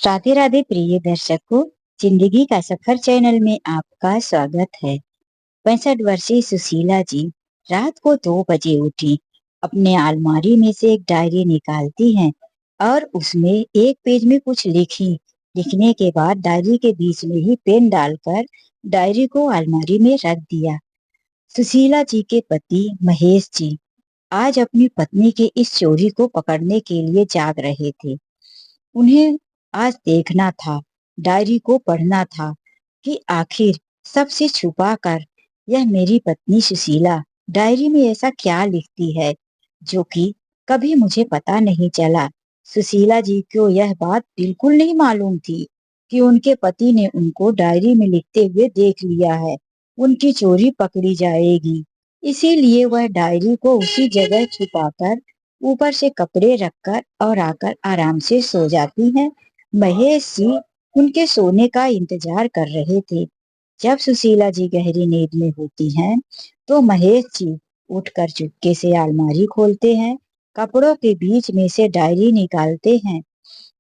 राधे राधे प्रिय दर्शकों, जिंदगी का सफर चैनल में आपका स्वागत है। 65 वर्षीय सुशीला जी रात को 2 बजे उठी, अपने अलमारी में से एक डायरी निकालती हैं और उसमें एक पेज में कुछ लिखी। लिखने के बाद डायरी के बीच में ही पेन डालकर डायरी को अलमारी में रख दिया। सुशीला जी के पति महेश जी आज अपनी पत्नी के इस चोरी को पकड़ने के लिए जाग रहे थे। उन्हें आज देखना था, डायरी को पढ़ना था कि आखिर सबसे छुपा कर यह मेरी पत्नी सुशीला डायरी में ऐसा क्या लिखती है जो कि कभी मुझे पता नहीं चला। सुशीला जी को यह बात बिल्कुल नहीं मालूम थी कि उनके पति ने उनको डायरी में लिखते हुए देख लिया है। उनकी चोरी पकड़ी जाएगी, इसीलिए वह डायरी को उसी जगह छुपाकर ऊपर से कपड़े रखकर और आकर आराम से सो जाती हैं। महेश जी उनके सोने का इंतजार कर रहे थे। जब सुशीला जी गहरी नींद में होती हैं, तो महेश जी उठकर चुपके से अलमारी खोलते हैं, कपड़ों के बीच में से डायरी निकालते हैं।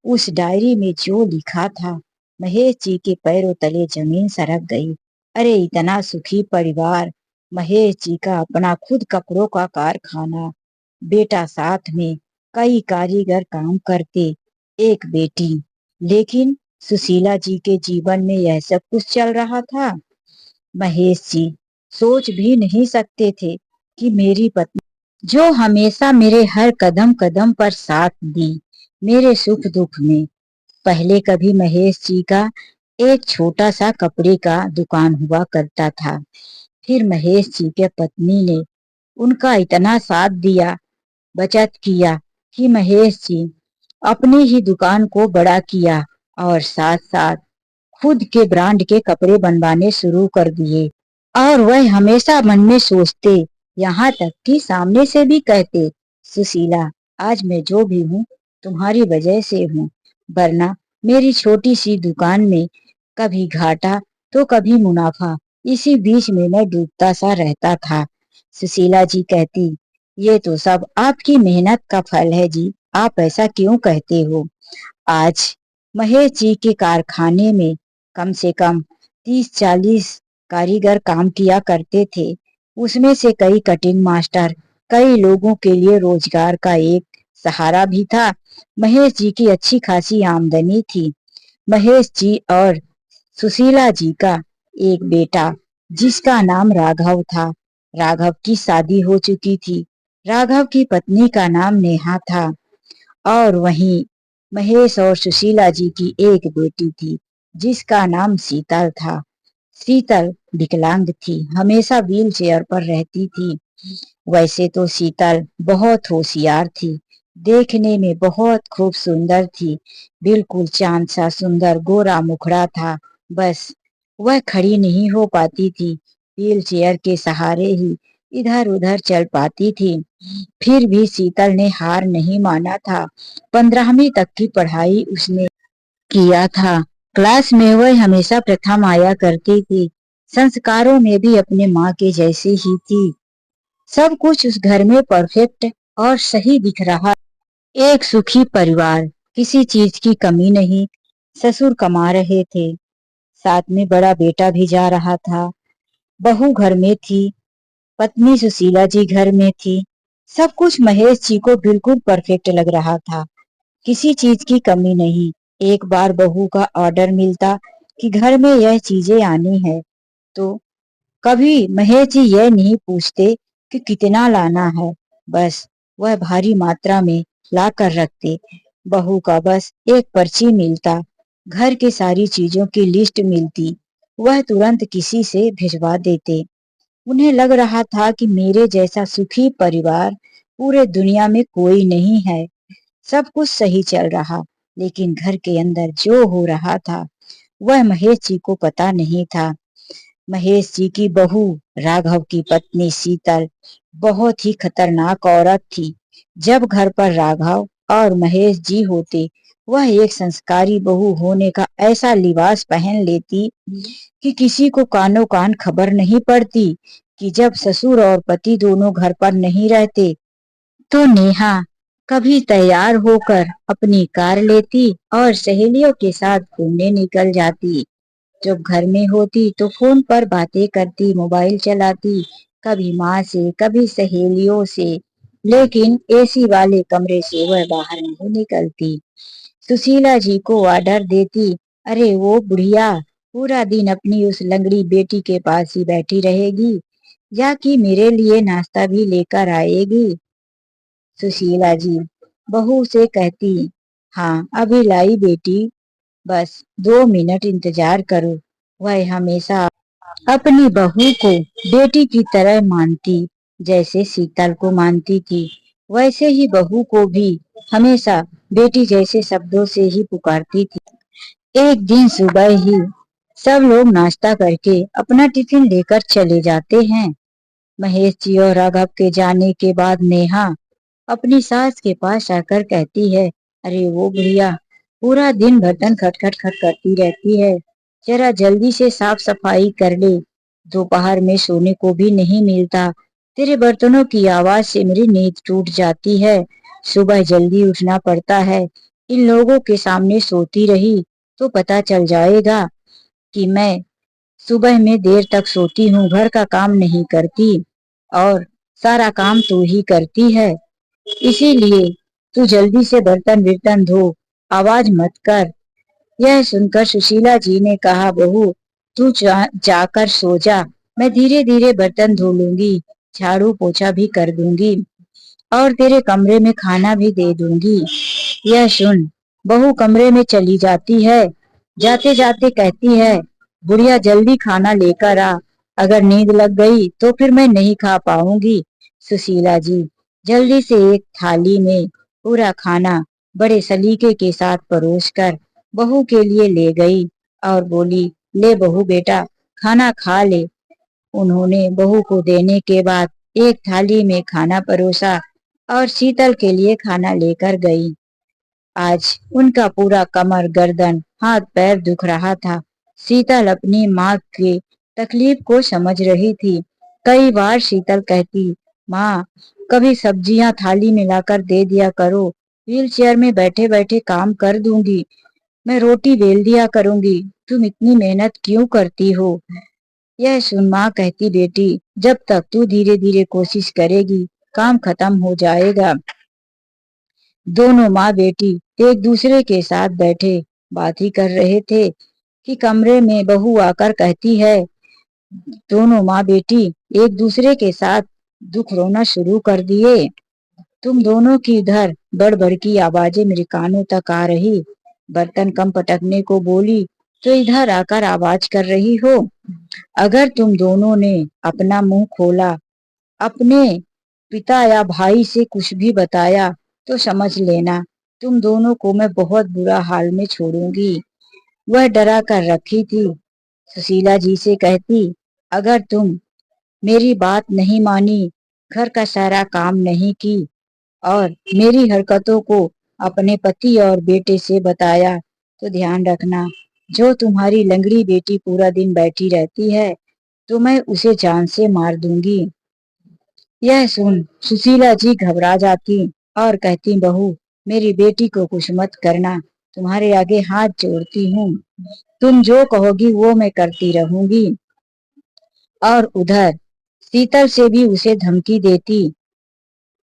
उस डायरी में जो लिखा था, महेश जी के पैरों तले जमीन सरक गई। अरे इतना सुखी परिवार, महेश जी का अपना खुद कपड़ों का कारखाना, बेटा साथ में, कई कारीगर काम करते, एक बेटी। लेकिन सुशीला जी के जीवन में यह सब कुछ चल रहा था। महेश जी सोच भी नहीं सकते थे कि मेरी पत्नी जो हमेशा मेरे हर कदम कदम पर साथ दी, मेरे सुख दुख में। पहले कभी महेश जी का एक छोटा सा कपड़े का दुकान हुआ करता था। फिर महेश जी के पत्नी ने उनका इतना साथ दिया, बचत किया कि महेश जी अपनी ही दुकान को बड़ा किया और साथ साथ खुद के ब्रांड के कपड़े बनवाने शुरू कर दिए। और वह हमेशा मन में सोचते, यहाँ तक कि सामने से भी कहते, सुशीला आज मैं जो भी हूँ तुम्हारी वजह से हूँ, वरना मेरी छोटी सी दुकान में कभी घाटा तो कभी मुनाफा, इसी बीच में मैं डूबता सा रहता था। सुशीला जी कहती, ये तो सब आपकी मेहनत का फल है जी, आप ऐसा क्यों कहते हो। आज महेश जी के कारखाने में कम से कम 30-40 कारीगर काम किया करते थे। उसमें से कई कटिंग मास्टर, कई लोगों के लिए रोजगार का एक सहारा भी था। महेश जी की अच्छी खासी आमदनी थी। महेश जी और सुशीला जी का एक बेटा जिसका नाम राघव था। राघव की शादी हो चुकी थी। राघव की पत्नी का नाम नेहा था। और वहीं महेश और सुशीला जी की एक बेटी थी जिसका नाम शीतल था। शीतल विकलांग थी, हमेशा व्हील चेयर पर रहती थी। वैसे तो शीतल बहुत होशियार थी, देखने में बहुत खूब सुंदर थी, बिल्कुल चांद सा सुंदर गोरा मुखड़ा था। बस वह खड़ी नहीं हो पाती थी, व्हील चेयर के सहारे ही इधर उधर चल पाती थी। फिर भी शीतल ने हार नहीं माना था। 15वीं तक की पढ़ाई उसने किया था। क्लास में वह हमेशा प्रथम आया करती थी। संस्कारों में भी अपने माँ के जैसी ही थी। सब कुछ उस घर में परफेक्ट और सही दिख रहा। एक सुखी परिवार, किसी चीज की कमी नहीं। ससुर कमा रहे थे, साथ में बड़ा बेटा भी जा रहा था। बहू घर में थी, पत्नी सुशीला जी घर में थी। सब कुछ महेश जी को बिल्कुल परफेक्ट लग रहा था, किसी चीज की कमी नहीं। एक बार बहू का ऑर्डर मिलता कि घर में यह चीजें आनी है, तो कभी महेश जी यह नहीं पूछते कि कितना लाना है, बस वह भारी मात्रा में ला कर रखते। बहू का बस एक पर्ची मिलता, घर के सारी चीजों की लिस्ट मिलती, वह तुरंत किसी से भिजवा देते। उन्हें लग रहा था कि मेरे जैसा सुखी परिवार पूरे दुनिया में कोई नहीं है। सब कुछ सही चल रहा, लेकिन घर के अंदर जो हो रहा था वह महेश जी को पता नहीं था। महेश जी की बहू राघव की पत्नी शीतल बहुत ही खतरनाक औरत थी। जब घर पर राघव और महेश जी होते, वह एक संस्कारी बहू होने का ऐसा लिबास पहन लेती कि किसी को कानो कान खबर नहीं पड़ती कि जब ससुर और पति दोनों घर पर नहीं रहते, तो नेहा कभी तैयार होकर अपनी कार लेती और सहेलियों के साथ घूमने निकल जाती। जब घर में होती तो फोन पर बातें करती, मोबाइल चलाती, कभी माँ से कभी सहेलियों से, लेकिन एसी वाले कमरे से वह बाहर नहीं निकलती। सुशीला जी को ऑर्डर देती, अरे वो बुढ़िया पूरा दिन अपनी उस लंगड़ी बेटी के पास ही बैठी रहेगी या कि मेरे लिए नाश्ता भी लेकर आएगी। सुशीला जी बहू से कहती, हाँ अभी लाई बेटी, बस 2 मिनट इंतजार करो। वह हमेशा अपनी बहू को बेटी की तरह मानती, जैसे शीतल को मानती थी। वैसे ही बहू को भी हमेशा बेटी जैसे शब्दों से ही पुकारती थी। एक दिन सुबह ही सब लोग नाश्ता करके अपना टिफिन लेकर चले जाते हैं। महेश जी और राघव के जाने के बाद नेहा अपनी सास के पास आकर कहती है, अरे वो बुढ़िया पूरा दिन बर्तन खटखट खट करती रहती है, जरा जल्दी से साफ सफाई कर ले। दोपहर में सोने को भी नहीं मिलता। तेरे बर्तनों की आवाज से मेरी नींद टूट जाती है। सुबह जल्दी उठना पड़ता है। इन लोगों के सामने सोती रही तो पता चल जाएगा कि मैं सुबह में देर तक सोती हूँ, घर का काम नहीं करती और सारा काम तू ही करती है। इसीलिए तू जल्दी से बर्तन वर्तन धो, आवाज मत कर। यह सुनकर सुशीला जी ने कहा, बहू तू जाकर सो जा, मैं धीरे धीरे बर्तन धो लूंगी, झाड़ू पोछा भी कर दूंगी और तेरे कमरे में खाना भी दे दूंगी। यह सुन बहू कमरे में चली जाती है। जाते जाते कहती है, बुढ़िया जल्दी खाना लेकर आ, अगर नींद लग गई तो फिर मैं नहीं खा पाऊंगी। सुशीला जी जल्दी से एक थाली में पूरा खाना बड़े सलीके के साथ परोसकर बहू के लिए ले गई और बोली, ले बहू बेटा खाना खा ले। उन्होंने बहू को देने के बाद एक थाली में खाना परोसा और शीतल के लिए खाना लेकर गई। आज उनका पूरा कमर, गर्दन, हाथ पैर दुख रहा था। शीतल अपनी माँ के तकलीफ को समझ रही थी। कई बार शीतल कहती, माँ कभी सब्जियां थाली में लाकर दे दिया करो, व्हील चेयर में बैठे बैठे काम कर दूंगी, मैं रोटी बेल दिया करूंगी, तुम इतनी मेहनत क्यों करती हो। यह सुन माँ कहती, बेटी जब तक तू धीरे धीरे कोशिश करेगी काम खत्म हो जाएगा। दोनों माँ बेटी एक दूसरे के साथ बैठे बात ही कर रहे थे कि कमरे में बहू आकर कहती है, दोनों माँ बेटी एक दूसरे के साथ दुख रोना शुरू कर दिए। तुम दोनों की इधर बड़ की आवाजें मेरे कानों तक आ रही। बर्तन कम पटकने को बोली तो इधर आकर आवाज कर रही हो। अगर तुम दोनों ने अपना मुंह खोला, अपने पिता या भाई से कुछ भी बताया तो समझ लेना तुम दोनों को मैं बहुत बुरा हाल में छोड़ूंगी। वह डरा कर रखी थी। सुशीला जी से कहती, अगर तुम मेरी बात नहीं मानी, घर का सारा काम नहीं की और मेरी हरकतों को अपने पति और बेटे से बताया तो ध्यान रखना, जो तुम्हारी लंगड़ी बेटी पूरा दिन बैठी रहती है तो मैं उसे जान से मार दूंगी। यह सुन सुशीला जी घबरा जाती और कहती, बहू मेरी बेटी को कुछ मत करना, तुम्हारे आगे हाथ जोड़ती हूँ, तुम जो कहोगी वो मैं करती रहूंगी। और उधर शीतल से भी उसे धमकी देती,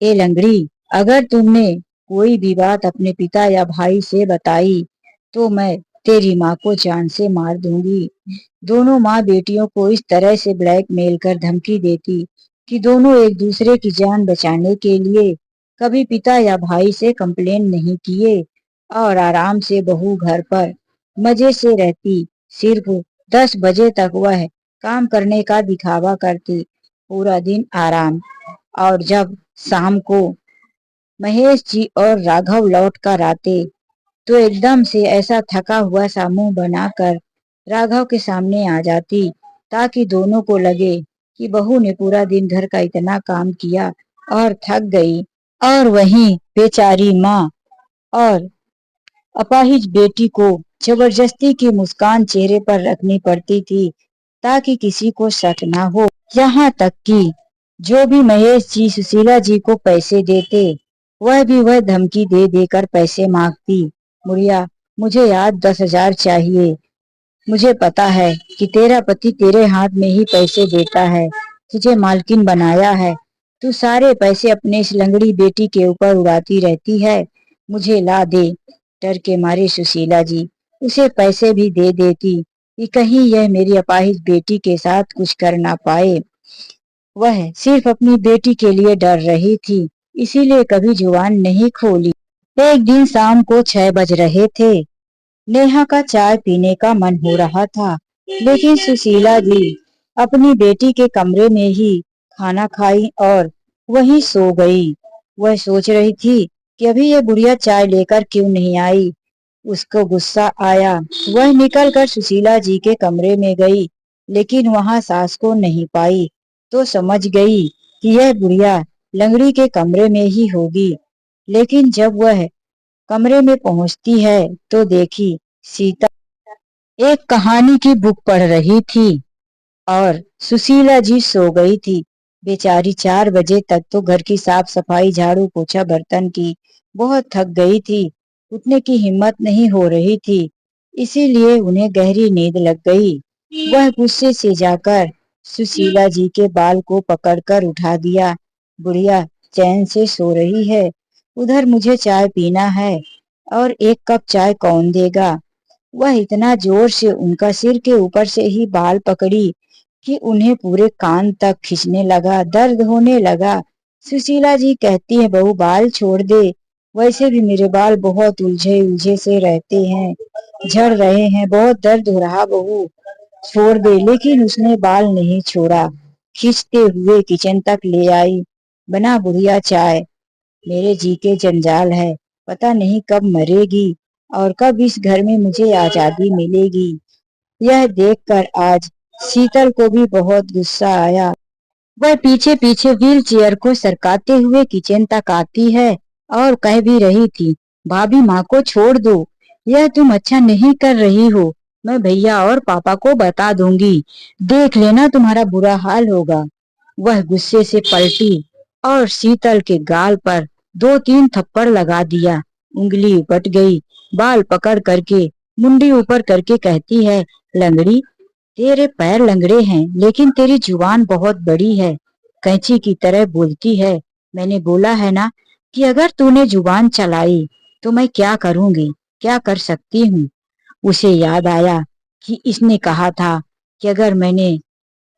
ए लंगड़ी अगर तुमने कोई भी बात अपने पिता या भाई से बताई तो मैं तेरी माँ को जान से मार दूंगी। दोनों माँ बेटियों को इस तरह से ब्लैकमेल कर धमकी देती कि दोनों एक दूसरे की जान बचाने के लिए कभी पिता या भाई से कंप्लेन नहीं किए और आराम से बहू घर पर मजे से रहती। सिर्फ 10 बजे तक वह काम करने का दिखावा करती, पूरा दिन आराम। और जब शाम को महेश जी और राघव लौट कर आते तो एकदम से ऐसा थका हुआ सा मुंह बनाकर राघव के सामने आ जाती ताकि दोनों को लगे कि बहू ने पूरा दिन घर का इतना काम किया और थक गई। और वहीं बेचारी माँ और अपाहिज बेटी को जबरदस्ती की मुस्कान चेहरे पर रखनी पड़ती थी ताकि किसी को शक ना हो। यहाँ तक कि जो भी महेश जी सुशीला जी को पैसे देते वह भी वह धमकी दे देकर पैसे मांगती। बुढ़िया, मुझे आज 10,000 चाहिए। मुझे पता है कि तेरा पति तेरे हाथ में ही पैसे देता है, तुझे मालकिन बनाया है। तू सारे पैसे अपने इस लंगड़ी बेटी के ऊपर उड़ाती रहती है। मुझे ला दे। डर के मारे सुशीला जी उसे पैसे भी दे देती कि कहीं यह मेरी अपाहिज बेटी के साथ कुछ कर ना पाए। वह सिर्फ अपनी बेटी के लिए डर रही थी, इसीलिए कभी जुबान नहीं खोली। एक दिन शाम को 6 बज रहे थे। नेहा का चाय पीने का मन हो रहा था, लेकिन सुशीला जी अपनी बेटी के कमरे में ही खाना खाई और वहीं सो गई। वह सोच रही थी कि अभी ये बुढ़िया चाय लेकर क्यों नहीं आई। उसको गुस्सा आया। वह निकलकर सुशीला जी के कमरे में गई, लेकिन वहां सास को नहीं पाई, तो समझ गई कि यह बुढ़िया लंगड़ी के कमरे में ही होगी। लेकिन जब वह कमरे में पहुंचती है तो देखी सीता एक कहानी की बुक पढ़ रही थी और सुशीला जी सो गई थी। बेचारी 4 बजे तक तो घर की साफ सफाई, झाड़ू पोछा, बर्तन की बहुत थक गई थी। उठने की हिम्मत नहीं हो रही थी, इसीलिए उन्हें गहरी नींद लग गई। वह गुस्से से जाकर सुशीला जी के बाल को पकड़कर उठा दिया। बुढ़िया चैन से सो रही है, उधर मुझे चाय पीना है और 1 कप चाय कौन देगा। वह इतना जोर से उनका सिर के ऊपर से ही बाल पकड़ी कि उन्हें पूरे कान तक खींचने लगा, दर्द होने लगा। सुशीला जी कहती है, बहू बाल छोड़ दे, वैसे भी मेरे बाल बहुत उलझे उलझे से रहते हैं, झड़ रहे हैं, बहुत दर्द हो रहा, बहू छोड़ दे। लेकिन उसने बाल नहीं छोड़ा, खींचते हुए किचन तक ले आई। बना बुढ़िया चाय, मेरे जी के जंजाल है, पता नहीं कब मरेगी और कब इस घर में मुझे आजादी मिलेगी। यह देखकर आज शीतल को भी बहुत गुस्सा आया। वह पीछे पीछे व्हील चेयर को सरकाते हुए किचन तक आती है और कह भी रही थी, भाभी माँ को छोड़ दो, यह तुम अच्छा नहीं कर रही हो, मैं भैया और पापा को बता दूंगी, देख लेना तुम्हारा बुरा हाल होगा। वह गुस्से से पलटी और शीतल के गाल पर 2-3 थप्पड़ लगा दिया। उंगली उपट गई। बाल पकड़ करके मुंडी ऊपर करके कहती है, लंगड़ी, तेरे पैर लंगड़े हैं लेकिन तेरी जुबान बहुत बड़ी है, कैंची की तरह बोलती है। मैंने बोला है ना कि अगर तूने जुबान चलाई तो मैं क्या करूंगी, क्या कर सकती हूँ। उसे याद आया कि इसने कहा था कि अगर मैंने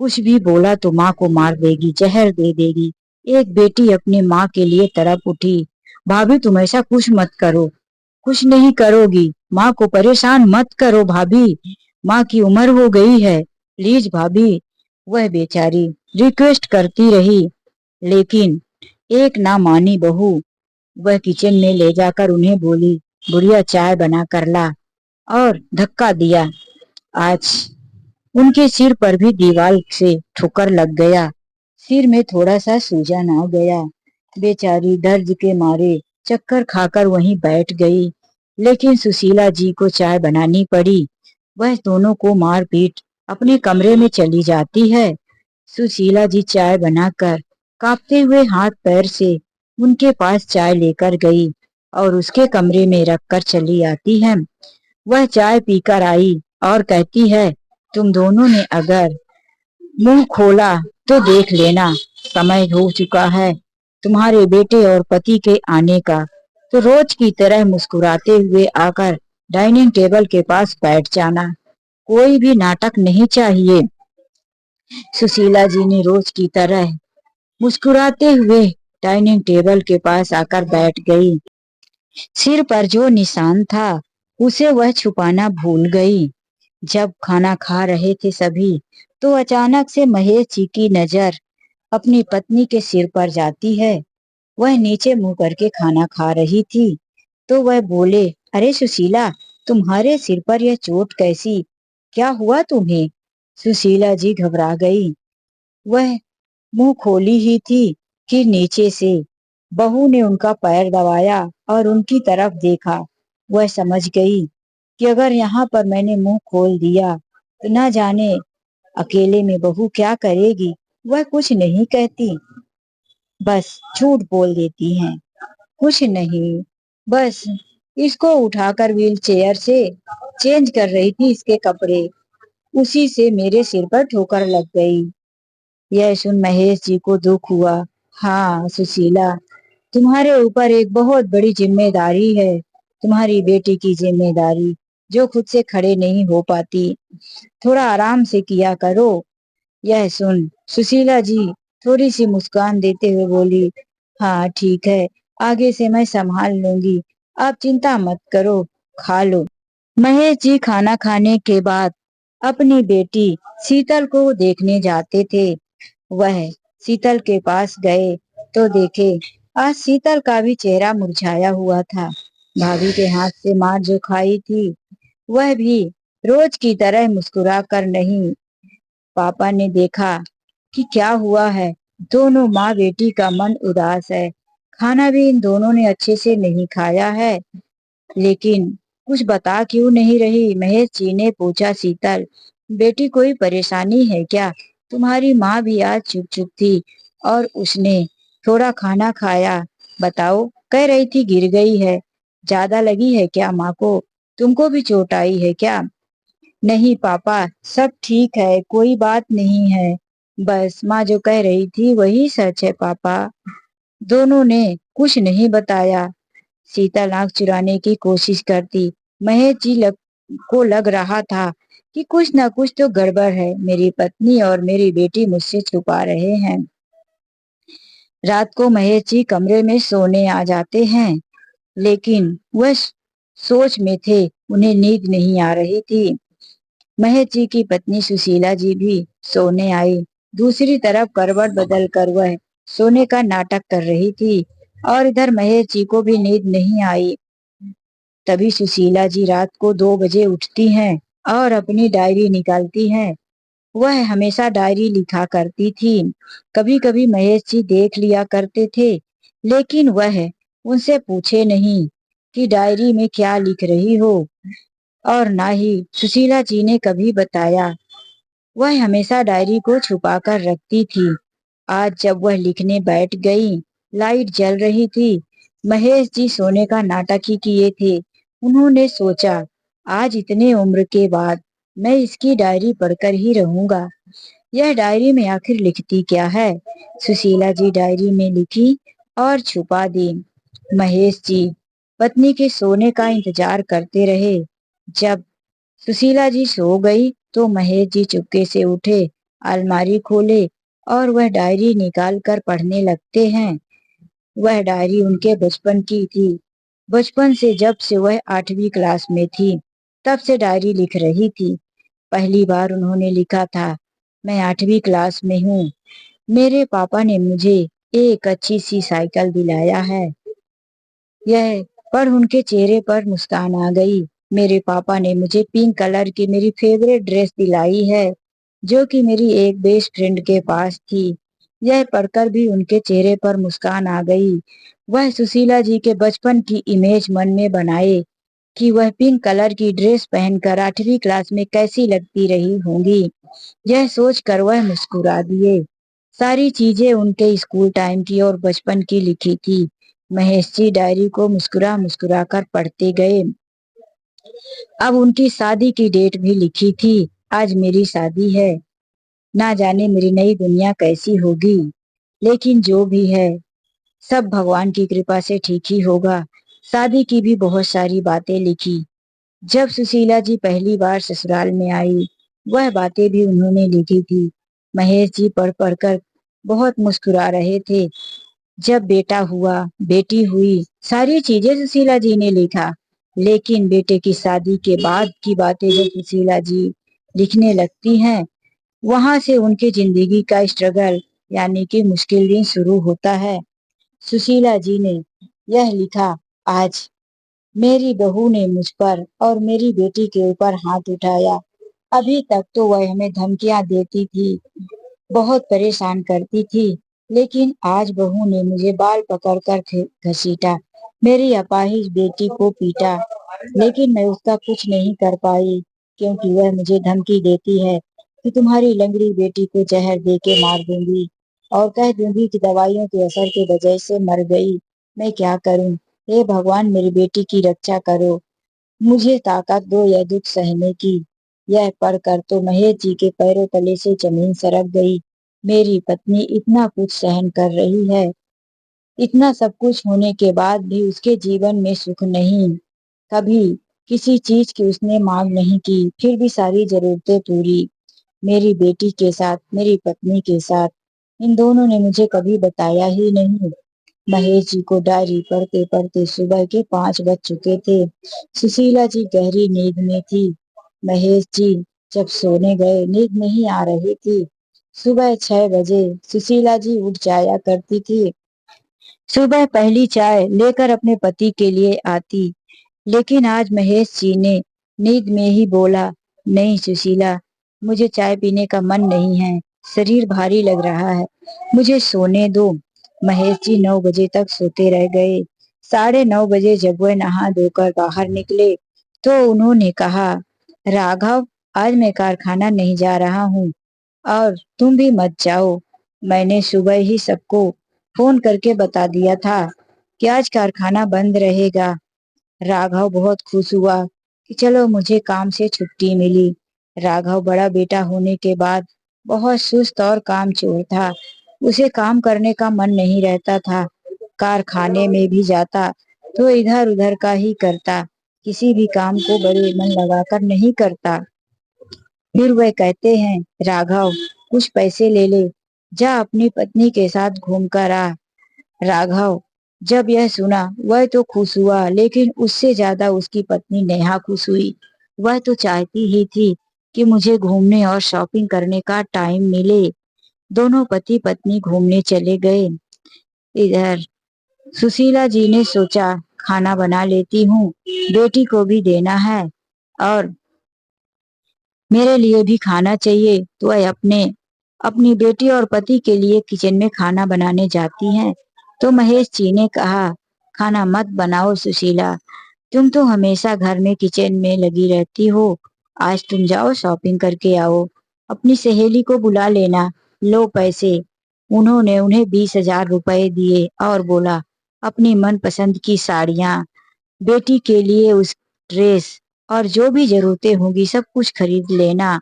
कुछ भी बोला तो माँ को मार देगी, जहर दे देगी। एक बेटी अपनी माँ के लिए तड़प उठी। भाभी तुम ऐसा कुछ मत करो, कुछ नहीं करोगी, माँ को परेशान मत करो भाभी, माँ की उम्र हो गई है, प्लीज भाभी। वह बेचारी रिक्वेस्ट करती रही, लेकिन एक ना मानी बहू। वह किचन में ले जाकर उन्हें बोली, बुढ़िया चाय बना कर ला, और धक्का दिया। आज उनके सिर पर भी दीवार से ठोकर लग गया। सिर में थोड़ा सा सूजन आ गया। बेचारी दर्द के मारे चक्कर खाकर वहीं बैठ गई। लेकिन सुशीला जी को चाय बनानी पड़ी। वह दोनों को मार पीट अपने कमरे में चली जाती है। सुशीला जी चाय बनाकर कांपते हुए हाथ पैर से उनके पास चाय लेकर गई और उसके कमरे में रखकर चली आती है। वह चाय पीकर आई और कहती है, तुम दोनों ने अगर मुंह खोला तो देख लेना, समय हो चुका है तुम्हारे बेटे और पति के आने का, तो रोज की तरह मुस्कुराते हुए आकर डाइनिंग टेबल के पास बैठ जाना, कोई भी नाटक नहीं चाहिए। सुशीला जी ने रोज की तरह मुस्कुराते हुए डाइनिंग टेबल के पास आकर बैठ गई। सिर पर जो निशान था उसे वह छुपाना भूल गई। जब खाना खा रहे थे सभी, तो अचानक से महेश जी की नजर अपनी पत्नी के सिर पर जाती है। वह नीचे मुंह करके खाना खा रही थी, तो वह बोले, अरे सुशीला, तुम्हारे सिर पर यह चोट कैसी, क्या हुआ तुम्हें। सुशीला जी घबरा गई। वह मुंह खोली ही थी कि नीचे से बहू ने उनका पैर दबाया और उनकी तरफ देखा। वह समझ गई कि अगर यहाँ पर मैंने मुंह खोल दिया तो न जाने अकेले में बहू क्या करेगी। वह कुछ नहीं कहती, बस झूठ बोल देती हैं। कुछ नहीं, बस इसको उठाकर व्हील चेयर से चेंज कर रही थी इसके कपड़े, उसी से मेरे सिर पर ठोकर लग गई। यह सुन महेश जी को दुख हुआ। हाँ सुशीला, तुम्हारे ऊपर एक बहुत बड़ी जिम्मेदारी है, तुम्हारी बेटी की जिम्मेदारी, जो खुद से खड़े नहीं हो पाती। थोड़ा आराम से किया करो। यह सुन सुशीला जी थोड़ी सी मुस्कान देते हुए बोली, हाँ ठीक है, आगे से मैं संभाल लूंगी, आप चिंता मत करो, खा लो। महेश जी खाना खाने के बाद अपनी बेटी शीतल को देखने जाते थे। वह शीतल के पास गए तो देखे आज शीतल का भी चेहरा मुरझाया हुआ था। भाभी के हाथ से मार जो खाई थी वह भी रोज की तरह मुस्कुरा कर नहीं। पापा ने देखा कि क्या हुआ है, दोनों माँ बेटी का मन उदास है, खाना भी इन दोनों ने अच्छे से नहीं खाया है। लेकिन कुछ बता क्यों नहीं रही? महेश जी ने पूछा, शीतल बेटी कोई परेशानी है क्या? तुम्हारी माँ भी आज चुप चुप थी और उसने थोड़ा खाना खाया, बताओ, कह रही थी गिर गई है, ज्यादा लगी है क्या माँ को? तुमको भी चोट आई है क्या? नहीं पापा, सब ठीक है, कोई बात नहीं है, बस माँ जो कह रही थी वही सच है पापा। दोनों ने कुछ नहीं बताया। शीतल आंख चुराने की कोशिश करती। महेश जी को लग रहा था कि कुछ न कुछ तो गड़बड़ है, मेरी पत्नी और मेरी बेटी मुझसे छुपा रहे हैं। रात को महेश जी कमरे में सोने आ जाते हैं, लेकिन वह सोच में थे, उन्हें नींद नहीं आ रही थी। महेश जी की पत्नी सुशीला जी भी सोने आई। दूसरी तरफ करवट बदल कर वह सोने का नाटक कर रही थी और इधर महेश जी को भी नींद नहीं आई। तभी सुशीला जी रात को 2 बजे उठती हैं और अपनी डायरी निकालती हैं। वह हमेशा डायरी लिखा करती थी। कभी कभी महेश जी देख लिया करते थे, लेकिन वह उनसे पूछे नहीं कि डायरी में क्या लिख रही हो, और ना ही सुशीला जी ने कभी बताया। वह हमेशा डायरी को छुपा कर रखती थी। आज जब वह लिखने बैठ गई, लाइट जल रही थी, महेश जी सोने का नाटक ही किए थे। उन्होंने सोचा, आज इतने उम्र के बाद मैं इसकी डायरी पढ़कर ही रहूंगा। यह डायरी में आखिर लिखती क्या है? सुशीला जी डायरी में लिखी और छुपा दी। महेश जी पत्नी के सोने का इंतजार करते रहे। जब सुशीला जी सो गई तो महेश जी चुपके से उठे, अलमारी खोले और वह डायरी निकाल कर पढ़ने लगते हैं। वह डायरी उनके बचपन की थी। बचपन से, जब से वह 8वीं क्लास में थी, तब से डायरी लिख रही थी। पहली बार उन्होंने लिखा था, मैं 8वीं क्लास में हूँ, मेरे पापा ने मुझे एक अच्छी सी साइकिल दिलाया है। यह पढ़ उनके चेहरे पर मुस्कान आ गई। मेरे पापा ने मुझे पिंक कलर की मेरी फेवरेट ड्रेस दिलाई है, जो कि मेरी एक बेस्ट फ्रेंड के पास थी। यह पढ़कर भी उनके चेहरे पर मुस्कान आ गई। वह सुशीला जी के बचपन की इमेज मन में बनाए कि वह पिंक कलर की ड्रेस पहनकर 8वीं क्लास में कैसी लगती रही होंगी। यह सोचकर वह मुस्कुरा दिए। सारी चीजें उनके स्कूल टाइम की और बचपन की लिखी थी। महेश जी डायरी को मुस्कुरा मुस्कुरा कर पढ़ते गए। अब उनकी शादी की डेट भी लिखी थी, आज मेरी शादी है, ना जाने मेरी नई दुनिया कैसी होगी, लेकिन जो भी है सब भगवान की कृपा से ठीक ही होगा। शादी की भी बहुत सारी बातें लिखी। जब सुशीला जी पहली बार ससुराल में आई, वह बातें भी उन्होंने लिखी थी। महेश जी पढ़ पढ़ कर बहुत मुस्कुरा रहे थे। जब बेटा हुआ, बेटी हुई, सारी चीजें सुशीला जी ने लिखा। लेकिन बेटे की शादी के बाद की बातें जब सुशीला जी लिखने लगती हैं, वहां से उनकी जिंदगी का स्ट्रगल यानी कि मुश्किल दिन शुरू होता है। सुशीला जी ने यह लिखा, आज मेरी बहू ने मुझ पर और मेरी बेटी के ऊपर हाथ उठाया। अभी तक तो वह हमें धमकियां देती थी, बहुत परेशान करती थी, लेकिन आज बहू ने मुझे बाल पकड़कर घसीटा, मेरी अपाहिज बेटी को पीटा, लेकिन मैं उसका कुछ नहीं कर पाई, क्योंकि वह मुझे धमकी देती है कि तुम्हारी लंगड़ी बेटी को जहर दे के मार दूंगी और कह दूंगी कि दवाइयों के असर के वजह से मर गई। मैं क्या करूं? हे भगवान, मेरी बेटी की रक्षा करो, मुझे ताकत दो यह दुख सहने की। यह पढ़कर तो महेश जी के पैरों तले से जमीन सरक गई। मेरी पत्नी इतना कुछ सहन कर रही है, इतना सब कुछ होने के बाद भी उसके जीवन में सुख नहीं। कभी किसी चीज की उसने मांग नहीं की, फिर भी सारी जरूरतें पूरी। मेरी बेटी के साथ, मेरी पत्नी के साथ इन दोनों ने मुझे कभी बताया ही नहीं। महेश जी को डायरी पढ़ते पढ़ते सुबह के 5 बज चुके थे। सुशीला जी गहरी नींद में थी। महेश जी जब सोने गए, नींद नहीं आ रही थी। सुबह 6 बजे सुशीला जी उठ जाया करती थी। सुबह पहली चाय लेकर अपने पति के लिए आती। लेकिन आज महेश जी ने नींद में ही बोला, नहीं सुशीला, मुझे चाय पीने का मन नहीं है, शरीर भारी लग रहा है, मुझे सोने दो। महेश जी 9 बजे तक सोते रह गए। 9:30 बजे जब वह नहा धोकर बाहर निकले तो उन्होंने कहा, राघव, आज मैं कारखाना नहीं जा रहा हूँ और तुम भी मत जाओ। मैंने सुबह ही सबको फोन करके बता दिया था कि आज कारखाना बंद रहेगा। राघव बहुत खुश हुआ कि चलो मुझे काम से छुट्टी मिली। राघव बड़ा बेटा होने के बाद बहुत सुस्त और कामचोर था। उसे काम करने का मन नहीं रहता था। कारखाने में भी जाता तो इधर उधर का ही करता, किसी भी काम को बड़े मन लगाकर नहीं करता। फिर वह कहते हैं, राघव, कुछ पैसे ले ले, जा अपनी पत्नी के साथ घूम कर आ। राघव जब यह सुना वह तो खुश हुआ, लेकिन उससे ज्यादा उसकी पत्नी नेहा खुश हुई। वह तो चाहती ही थी कि मुझे घूमने और शॉपिंग करने का टाइम मिले। दोनों पति पत्नी घूमने चले गए। इधर सुशीला जी ने सोचा, खाना बना लेती हूँ, बेटी को भी देना है और मेरे लिए भी खाना चाहिए। तो वह अपनी बेटी और पति के लिए किचन में खाना बनाने जाती हैं। तो महेश जी ने कहा, खाना मत बनाओ सुशीला, तुम तो हमेशा घर में किचन में लगी रहती हो। आज तुम जाओ शॉपिंग करके आओ, अपनी सहेली को बुला लेना, लो पैसे। उन्होंने उन्हें 20,000 रुपए दिए और बोला, अपनी मनपसंद की साड़ियां, बेटी के लिए उस ड्रेस और जो भी जरूरतें होंगी सब कुछ खरीद लेना।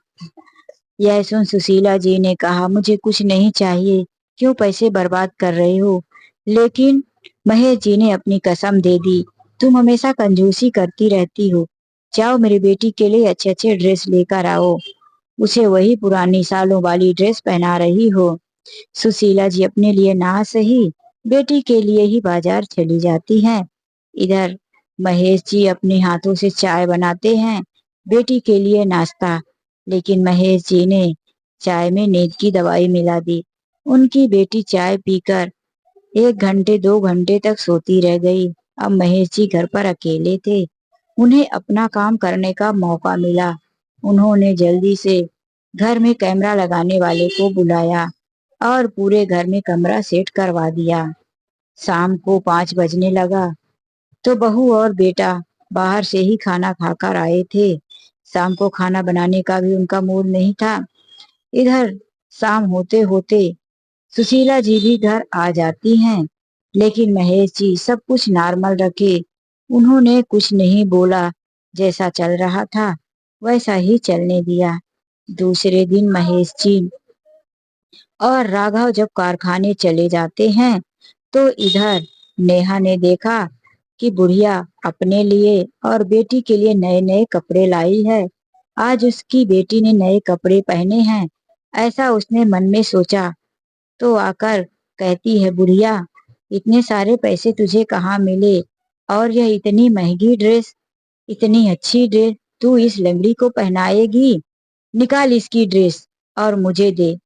यह सुन सुशीला जी ने कहा, मुझे कुछ नहीं चाहिए, क्यों पैसे बर्बाद कर रहे हो। लेकिन महेश जी ने अपनी कसम दे दी, तुम हमेशा कंजूसी करती रहती हो, जाओ मेरी बेटी के लिए अच्छे अच्छे ड्रेस लेकर आओ। उसे वही पुरानी सालों वाली ड्रेस पहना रही हो। सुशीला जी अपने लिए ना सही, बेटी के लिए ही बाजार चली जाती हैं। इधर महेश जी अपने हाथों से चाय बनाते हैं, बेटी के लिए नाश्ता। लेकिन महेश जी ने चाय में नींद की दवाई मिला दी। उनकी बेटी चाय पीकर 1 घंटे 2 घंटे तक सोती रह गई। अब महेश जी घर पर अकेले थे। उन्हें अपना काम करने का मौका मिला। उन्होंने जल्दी से घर में कैमरा लगाने वाले को बुलाया और पूरे घर में कमरा सेट करवा दिया। शाम को 5 बजने लगा तो बहू और बेटा बाहर से ही खाना खाकर आए थे। शाम को खाना बनाने का भी उनका मूड नहीं था। इधर शाम होते होते सुशीला जी भी घर आ जाती हैं। लेकिन महेश जी सब कुछ नॉर्मल रखे। उन्होंने कुछ नहीं बोला, जैसा चल रहा था वैसा ही चलने दिया। दूसरे दिन महेश जी और राघव जब कारखाने चले जाते हैं तो इधर नेहा ने देखा कि बुढ़िया अपने लिए और बेटी के लिए नए नए कपड़े लाई है। आज उसकी बेटी ने नए कपड़े पहने हैं, ऐसा उसने मन में सोचा। तो आकर कहती है, बुढ़िया, इतने सारे पैसे तुझे कहाँ मिले और यह इतनी महंगी ड्रेस, इतनी अच्छी ड्रेस तू इस लंगड़ी को पहनाएगी? निकाल इसकी ड्रेस और मुझे दे।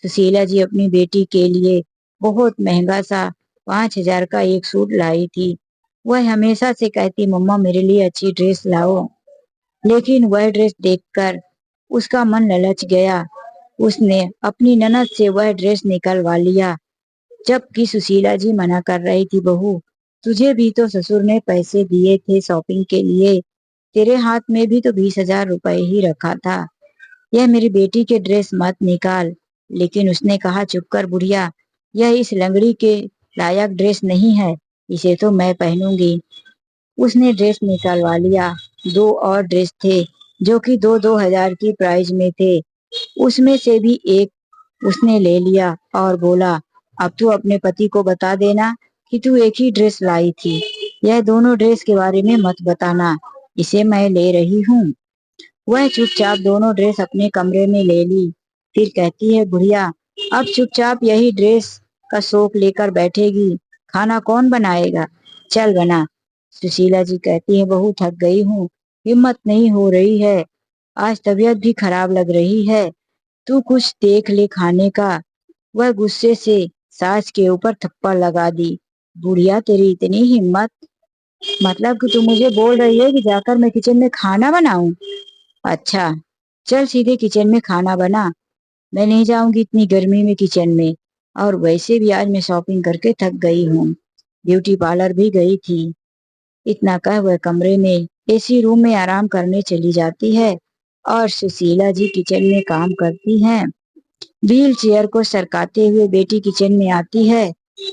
सुशीला जी अपनी बेटी के लिए बहुत महंगा सा 5,000 का एक सूट लाई थी। वह हमेशा से कहती, मम्मा मेरे लिए अच्छी ड्रेस लाओ। लेकिन वह ड्रेस देखकर उसका मन ललच गया। उसने अपनी ननद से वह ड्रेस निकलवा लिया। जबकि सुशीला जी मना कर रही थी, बहू, तुझे भी तो ससुर ने पैसे दिए थे शॉपिंग के लिए, तेरे हाथ में भी तो 20,000 रुपए ही रखा था, यह मेरी बेटी के ड्रेस मत निकाल। लेकिन उसने कहा, चुप कर बुढ़िया, यह इस लंगड़ी के लायक ड्रेस नहीं है, इसे तो मैं पहनूंगी। उसने ड्रेस निकलवा लिया। दो और ड्रेस थे जो कि 2-2 हजार की प्राइस में थे। उसमें से भी एक उसने ले लिया और बोला, अब तू अपने पति को बता देना कि तू एक ही ड्रेस लाई थी। यह दोनों ड्रेस के बारे में मत बताना, इसे मैं ले रही हूँ। वह चुपचाप दोनों ड्रेस अपने कमरे में ले ली। फिर कहती है, बुढ़िया अब चुपचाप यही ड्रेस का शौक लेकर बैठेगी, खाना कौन बनाएगा? चल बना। सुशीला जी कहती है, बहू थक गई हूँ, हिम्मत नहीं हो रही है, आज तबीयत भी खराब लग रही है, तू कुछ देख ले खाने का। वह गुस्से से सास के ऊपर थप्पड़ लगा दी। बुढ़िया तेरी इतनी हिम्मत, मतलब कि तू मुझे बोल रही है कि जाकर मैं किचन में खाना बनाऊं? अच्छा, चल सीधे किचन में खाना बना। मैं नहीं जाऊंगी इतनी गर्मी में किचन में, और वैसे भी आज मैं शॉपिंग करके थक गई हूँ, ब्यूटी पार्लर भी गई थी। इतना कह वह कमरे में एसी रूम में आराम करने चली जाती है और सुशीला जी किचन में काम करती हैं। व्हील चेयर को सरकाते हुए बेटी किचन में आती है,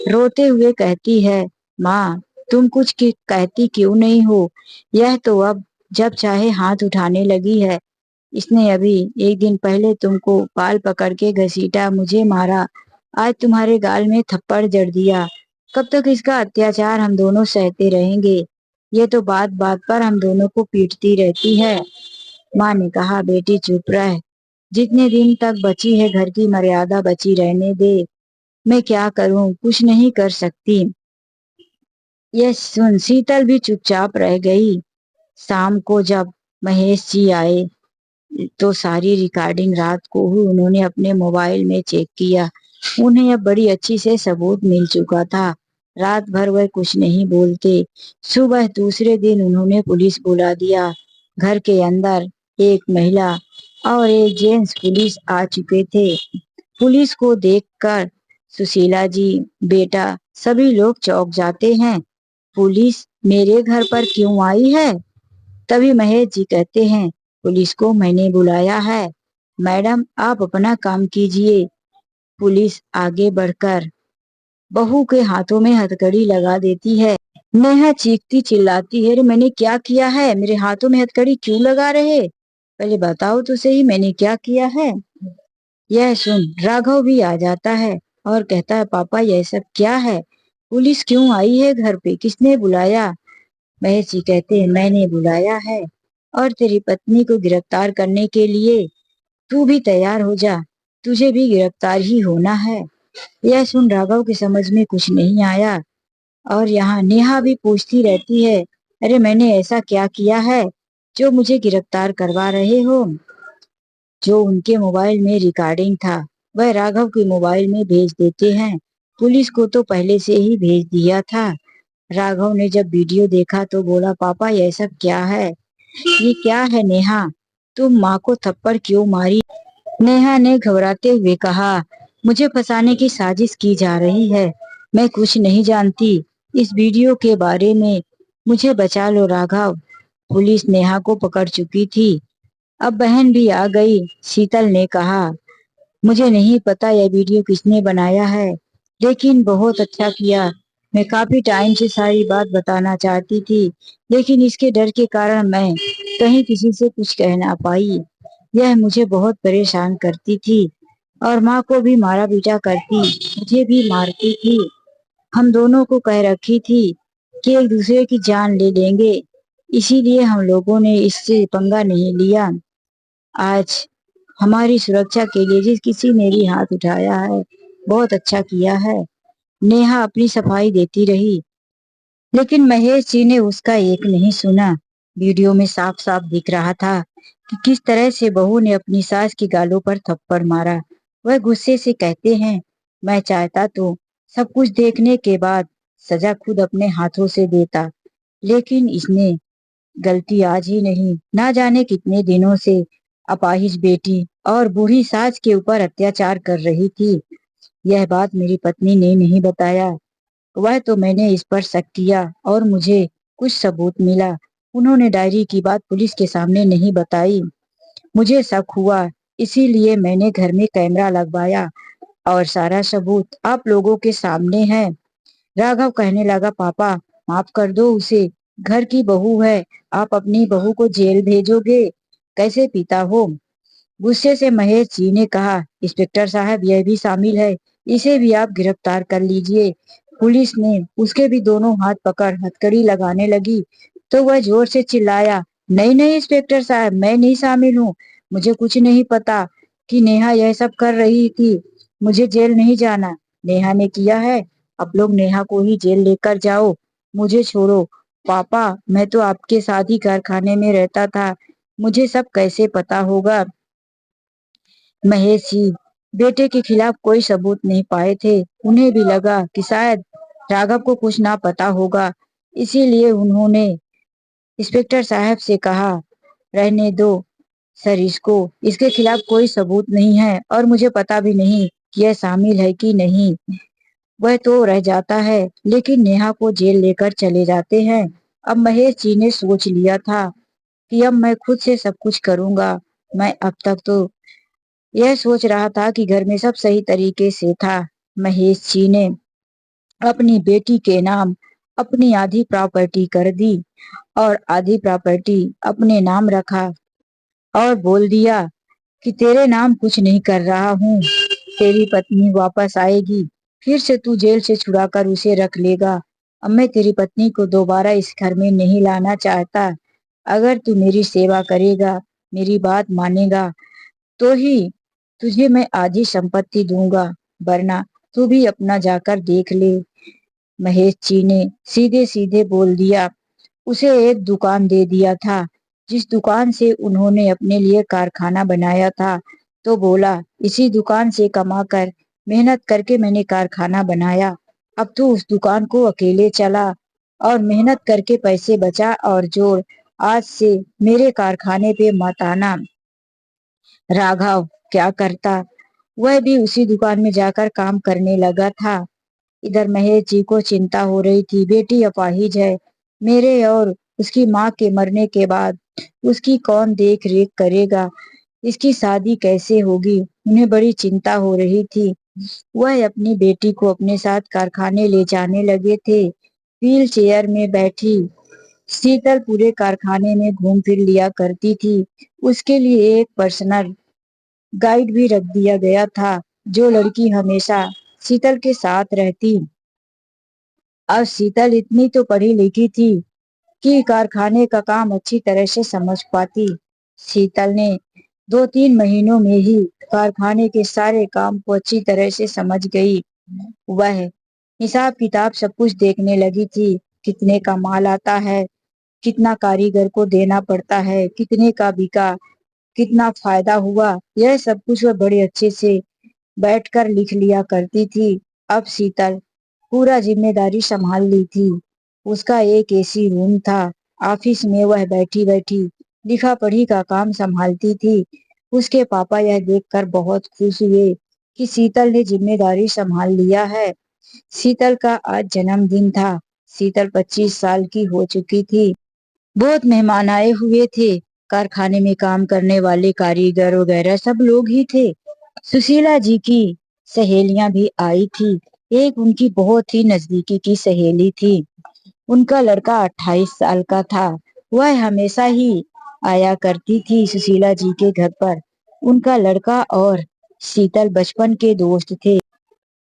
रोते हुए कहती है, माँ तुम कुछ कहती क्यों नहीं हो? यह तो अब जब चाहे हाथ उठाने लगी है। इसने अभी एक दिन पहले तुमको बाल पकड़ के घसीटा, मुझे मारा, आज तुम्हारे गाल में थप्पड़ जड़ दिया। कब तक इसका अत्याचार हम दोनों सहते रहेंगे? ये तो बात बात पर हम दोनों को पीटती रहती है। माँ ने कहा, बेटी चुप रह, जितने दिन तक बची है घर की मर्यादा बची रहने दे। मैं क्या करूं, कुछ नहीं कर सकती। यह सुन शीतल भी चुपचाप रह गई। शाम को जब महेश जी आए तो सारी रिकॉर्डिंग रात को ही उन्होंने अपने मोबाइल में चेक किया। उन्हें अब बड़ी अच्छी से सबूत मिल चुका था। रात भर वह कुछ नहीं बोलते। सुबह दूसरे दिन उन्होंने पुलिस बुला दिया। घर के अंदर एक महिला और एक जेंट्स पुलिस आ चुके थे। पुलिस को देखकर सुशीला जी, बेटा, सभी लोग चौंक जाते हैं। पुलिस मेरे घर पर क्यों आई है? तभी महेश जी कहते हैं, पुलिस को मैंने बुलाया है, मैडम आप अपना काम कीजिए। पुलिस आगे बढ़कर बहू के हाथों में हथकड़ी लगा देती है। नेहा चीखती चिल्लाती है, अरे मैंने क्या किया है? मेरे हाथों में हथकड़ी क्यों लगा रहे? पहले बताओ तो सही मैंने क्या किया है। यह सुन राघव भी आ जाता है और कहता है, पापा यह सब क्या है? पुलिस क्यों आई है घर पे, किसने बुलाया? महेश जी कहते हैं, मैंने बुलाया है और तेरी पत्नी को गिरफ्तार करने के लिए। तू भी तैयार हो जा, तुझे भी गिरफ्तार ही होना है। यह सुन राघव की समझ में कुछ नहीं आया और यहाँ नेहा भी पूछती रहती है, अरे मैंने ऐसा क्या किया है जो मुझे गिरफ्तार करवा रहे हो? जो उनके मोबाइल में रिकॉर्डिंग था वह राघव के मोबाइल में भेज देते हैं। पुलिस को तो पहले से ही भेज दिया था। राघव ने जब वीडियो देखा तो बोला, पापा यह सब क्या है? ये क्या है नेहा, तुम माँ को थप्पड़ क्यों मारी? नेहा ने घबराते हुए कहा, मुझे फंसाने की साजिश की जा रही है, मैं कुछ नहीं जानती इस वीडियो के बारे में, मुझे बचा लो राघव। पुलिस नेहा को पकड़ चुकी थी। अब बहन भी आ गई। शीतल ने कहा, मुझे नहीं पता यह वीडियो किसने बनाया है, लेकिन बहुत अच्छा किया। मैं काफी टाइम से सारी बात बताना चाहती थी, लेकिन इसके डर के कारण मैं कहीं किसी से कुछ कह ना पाई। यह मुझे बहुत परेशान करती थी और माँ को भी मारा पीटा करती, मुझे भी मारती थी। हम दोनों को कह रखी थी कि एक दूसरे की जान ले लेंगे, इसीलिए हम लोगों ने इससे पंगा नहीं लिया। आज हमारी सुरक्षा के लिए जिस किसी ने भी हाथ उठाया है, बहुत अच्छा किया है। नेहा अपनी सफाई देती रही, लेकिन महेश जी ने उसका एक नहीं सुना। वीडियो में साफ साफ दिख रहा था कि किस तरह से बहू ने अपनी सास की गालों पर थप्पड़ मारा। वह गुस्से से कहते हैं, मैं चाहता तो सब कुछ देखने के बाद सजा खुद अपने हाथों से देता, लेकिन इसने गलती आज ही नहीं, ना जाने कितने दिनों से अपाहिज बेटी और बूढ़ी सास के ऊपर अत्याचार कर रही थी। यह बात मेरी पत्नी ने नहीं बताया, वह तो मैंने इस पर शक किया और मुझे कुछ सबूत मिला। उन्होंने डायरी की बात पुलिस के सामने नहीं बताई। मुझे शक हुआ, इसीलिए मैंने घर में कैमरा लगवाया और सारा सबूत आप लोगों के सामने है। राघव कहने लगा, पापा माफ कर दो उसे, घर की बहू है, आप अपनी बहू को जेल भेजोगे? कैसे पिता हो? गुस्से से महेश जी ने कहा, इंस्पेक्टर साहब यह भी शामिल है, इसे भी आप गिरफ्तार कर लीजिए। पुलिस ने उसके भी दोनों हाथ पकड़ हथकड़ी लगाने लगी तो वह जोर से चिल्लाया, नहीं नहीं इंस्पेक्टर साहब, मैं नहीं शामिल हूँ, मुझे कुछ नहीं पता कि नेहा यह सब कर रही थी, मुझे जेल नहीं जाना, नेहा ने किया है, आप लोग नेहा को ही जेल लेकर जाओ, मुझे छोड़ो। पापा मैं तो आपके साथ ही कारखाने में रहता था, मुझे सब कैसे पता होगा? महेश जी बेटे के खिलाफ कोई सबूत नहीं पाए थे, उन्हें भी लगा कि शायद राघव को कुछ ना पता होगा, इसीलिए उन्होंने इंस्पेक्टर साहब से कहा, रहने दो सर इसको, इसके खिलाफ कोई सबूत नहीं है और मुझे पता भी नहीं कि यह शामिल है कि नहीं, वह तो रह जाता है लेकिन नेहा को जेल लेकर चले जाते हैं। अब महेश जी ने सोच लिया था कि अब मैं खुद से सब कुछ करूंगा। मैं अब तक तो यह सोच रहा था कि घर में सब सही तरीके से था। महेश जी ने अपनी बेटी के नाम अपनी आधी प्रॉपर्टी कर दी और आधी प्रॉपर्टी अपने नाम रखा और बोल दिया कि तेरे नाम कुछ नहीं कर रहा हूँ, तेरी पत्नी वापस आएगी, फिर से तू जेल से छुड़ा कर उसे रख लेगा। अब मैं तेरी पत्नी को दोबारा इस घर में नहीं लाना चाहता। अगर तू मेरी सेवा करेगा, मेरी बात मानेगा, तो ही तुझे मैं आधी संपत्ति दूंगा, वरना तू भी अपना जाकर देख ले। महेश जी ने सीधे सीधे बोल दिया। उसे एक दुकान दे दिया था, जिस दुकान से उन्होंने अपने लिए कारखाना बनाया था, तो बोला, इसी दुकान से कमाकर मेहनत करके मैंने कारखाना बनाया, अब तू उस दुकान को अकेले चला और मेहनत करके पैसे बचा और जोड़, आज से मेरे कारखाने पे मत आना। राघव क्या करता, वह भी उसी दुकान में जाकर काम करने लगा था। इधर महेश जी को चिंता हो रही थी, बेटी अपाहिज है, मेरे और उसकी माँ के मरने के बाद उसकी कौन देख रेख करेगा, इसकी शादी कैसे होगी, उन्हें बड़ी चिंता हो रही थी। वह अपनी बेटी को अपने साथ कारखाने ले जाने लगे थे। व्हील चेयर में बैठी शीतल पूरे कारखाने में घूम फिर लिया करती थी। उसके लिए एक पर्सनल गाइड भी रख दिया गया था, जो लड़की हमेशा शीतल के साथ रहती। अब शीतल इतनी तो पढ़ी लिखी थी कि कारखाने का काम अच्छी तरह से समझ पाती। शीतल ने 2-3 महीनों में ही कारखाने के सारे काम को अच्छी तरह से समझ गई। वह हिसाब किताब सब कुछ देखने लगी थी, कितने का माल आता है, कितना कारीगर को देना पड़ता है, कितने का बिका, कितना फायदा हुआ, यह सब कुछ वह बड़े अच्छे से बैठकर लिख लिया करती थी। अब शीतल पूरा जिम्मेदारी संभाल ली थी। उसका एक एसी रूम था, ऑफिस में वह बैठी बैठी लिखा पढ़ी का काम संभालती थी। उसके पापा यह देखकर बहुत खुश हुए कि शीतल ने जिम्मेदारी संभाल लिया है। शीतल का आज जन्मदिन था। शीतल 25 साल की हो चुकी थी। बहुत मेहमान आए हुए थे, कारखाने में काम करने वाले कारीगर वगैरह सब लोग ही थे। सुशीला जी की सहेलियां भी आई थी। एक उनकी बहुत ही नजदीकी की सहेली थी, उनका लड़का 28 साल का था। वह हमेशा ही आया करती थी सुशीला जी के घर पर। उनका लड़का और शीतल बचपन के दोस्त थे।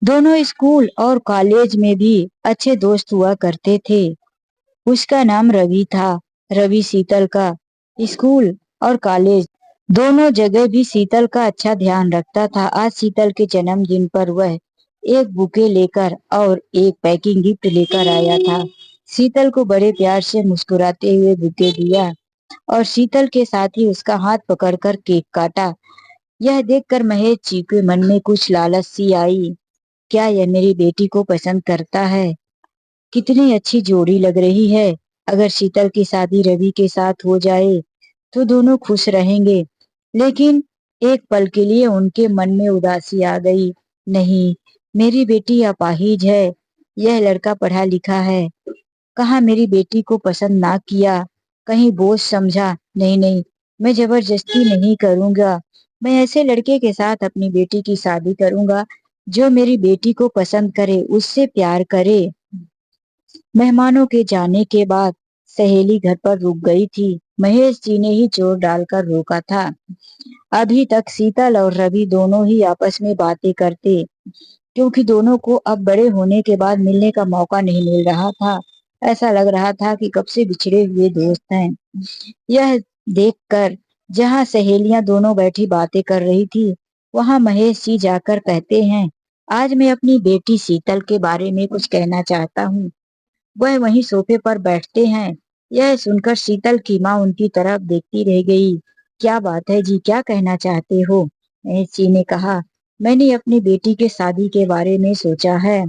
दोनों स्कूल और कॉलेज में भी अच्छे दोस्त हुआ करते थे। उसका नाम रवि था। रवि शीतल का स्कूल और कॉलेज दोनों जगह भी शीतल का अच्छा ध्यान रखता था। आज शीतल के जन्मदिन पर वह एक बुके लेकर और एक पैकिंग गिफ्ट लेकर आया था। शीतल को बड़े प्यार से मुस्कुराते हुए बुके दिया और शीतल के साथ ही उसका हाथ पकड़कर केक काटा। यह देखकर महेश जी के मन में कुछ लालच सी आई। क्या यह मेरी बेटी को पसंद करता है? कितनी अच्छी जोड़ी लग रही है। अगर शीतल की शादी रवि के साथ हो जाए तो दोनों खुश रहेंगे। लेकिन एक पल के लिए उनके मन में उदासी आ गई। नहीं, मेरी बेटी अपाहिज है, यह लड़का पढ़ा लिखा है, कहाँ मेरी बेटी को पसंद ना किया, कहीं बोझ समझा। नहीं नहीं, मैं जबरदस्ती नहीं करूंगा। मैं ऐसे लड़के के साथ अपनी बेटी की शादी करूंगा जो मेरी बेटी को पसंद करे, उससे प्यार करे। मेहमानों के जाने के बाद सहेली घर पर रुक गई थी। महेश जी ने ही जोर डालकर रोका था। अभी तक शीतल और रवि दोनों ही आपस में बातें करते, क्योंकि दोनों को अब बड़े होने के बाद मिलने का मौका नहीं मिल रहा था। ऐसा लग रहा था कि कब से बिछड़े हुए दोस्त हैं। यह देखकर जहाँ सहेलियां दोनों बैठी बातें कर रही थी, वहां महेश जी जाकर कहते हैं, आज मैं अपनी बेटी शीतल के बारे में कुछ कहना चाहता हूँ। वह वहीं सोफे पर बैठते हैं। यह सुनकर शीतल की माँ उनकी तरफ देखती रह गई। क्या बात है जी, क्या कहना चाहते हो? महेश जी ने कहा, मैंने अपनी बेटी के शादी के बारे में सोचा है।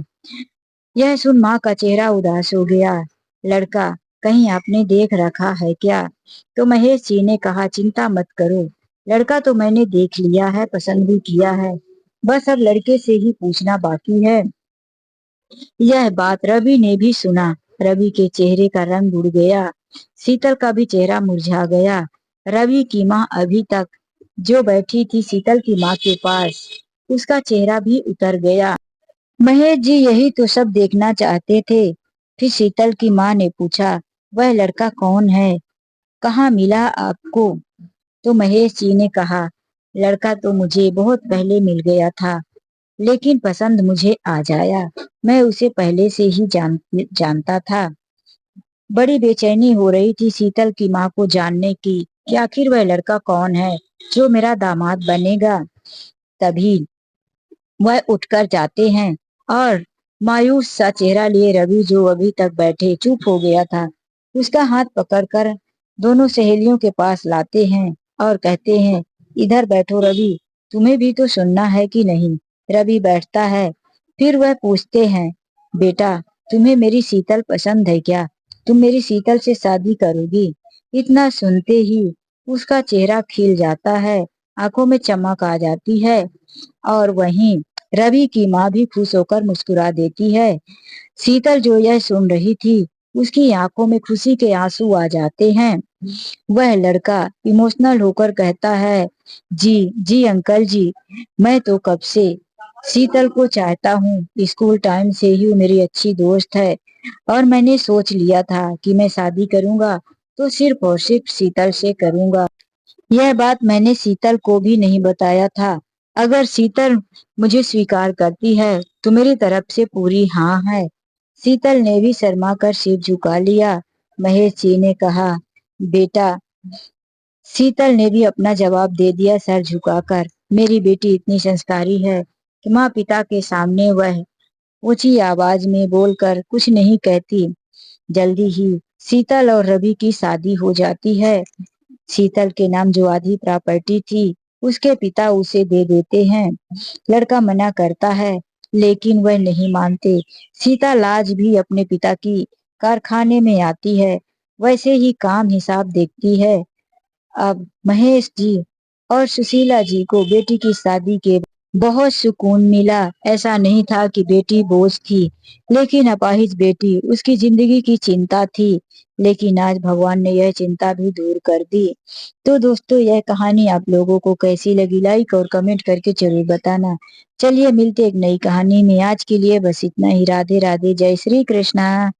यह सुन माँ का चेहरा उदास हो गया। लड़का कहीं आपने देख रखा है क्या? तो महेश जी ने कहा, चिंता मत करो, लड़का तो मैंने देख लिया है, पसंद भी किया है, बस अब लड़के से ही पूछना बाकी है। यह बात रवि ने भी सुना। रवि के चेहरे का रंग उड़ गया। शीतल का भी चेहरा मुरझा गया। रवि की माँ अभी तक जो बैठी थी शीतल की माँ के पास, उसका चेहरा भी उतर गया। महेश जी यही तो सब देखना चाहते थे। फिर शीतल की माँ ने पूछा, वह लड़का कौन है, कहाँ मिला आपको? तो महेश जी ने कहा, लड़का तो मुझे बहुत पहले मिल गया था, लेकिन पसंद मुझे आ जाया। मैं उसे पहले से ही जानता था। बड़ी बेचैनी हो रही थी शीतल की माँ को जानने की कि आखिर वह लड़का कौन है जो मेरा दामाद बनेगा। तभी वह उठकर जाते हैं और मायूस सा चेहरा लिए रवि, जो अभी तक बैठे चुप हो गया था, उसका हाथ पकड़कर दोनों सहेलियों के पास लाते हैं और कहते हैं, इधर बैठो रवि, तुम्हें भी तो सुनना है कि नहीं? रवि बैठता है। फिर वह पूछते हैं, बेटा, तुम्हें मेरी शीतल पसंद है क्या? तुम मेरी शीतल से शादी करोगी? इतना सुनते ही उसका चेहरा खिल जाता है, आंखों में चमक आ जाती है। और वहीं रवि की माँ भी खुश होकर मुस्कुरा देती है। शीतल जो यह सुन रही थी, उसकी आंखों में खुशी के आंसू आ जाते हैं। वह लड़का इमोशनल होकर कहता है, जी जी अंकल जी, मैं तो कब से शीतल को चाहता हूँ। स्कूल टाइम से ही वो मेरी अच्छी दोस्त है और मैंने सोच लिया था कि मैं शादी करूंगा तो सिर्फ और सिर्फ शीतल से करूंगा। यह बात मैंने शीतल को भी नहीं बताया था। अगर शीतल मुझे स्वीकार करती है तो मेरी तरफ से पूरी हाँ है। शीतल ने भी शर्मा कर सिर झुका लिया। महेश जी ने कहा, बेटा, शीतल ने भी अपना जवाब दे दिया सर झुकाकर। मेरी बेटी इतनी संस्कारी है कि माँ पिता के सामने वह ऊंची आवाज में बोलकर कुछ नहीं कहती। जल्दी ही शीतल और रवि की शादी हो जाती है। शीतल के नाम जो आधी प्रॉपर्टी थी, उसके पिता उसे दे देते हैं। लड़का मना करता है, लेकिन वह नहीं मानते। शीतल आज भी अपने पिता की कारखाने में आती है, वैसे ही काम हिसाब देखती है। अब महेश जी और सुशीला जी को बेटी की शादी के बहुत सुकून मिला। ऐसा नहीं था कि बेटी बोझ थी, लेकिन अपाहिज बेटी उसकी जिंदगी की चिंता थी। लेकिन आज भगवान ने यह चिंता भी दूर कर दी। तो दोस्तों, यह कहानी आप लोगों को कैसी लगी, लाइक और कमेंट करके जरूर बताना। चलिए मिलते एक नई कहानी में। आज के लिए बस इतना ही। राधे राधे, जय श्री कृष्णा।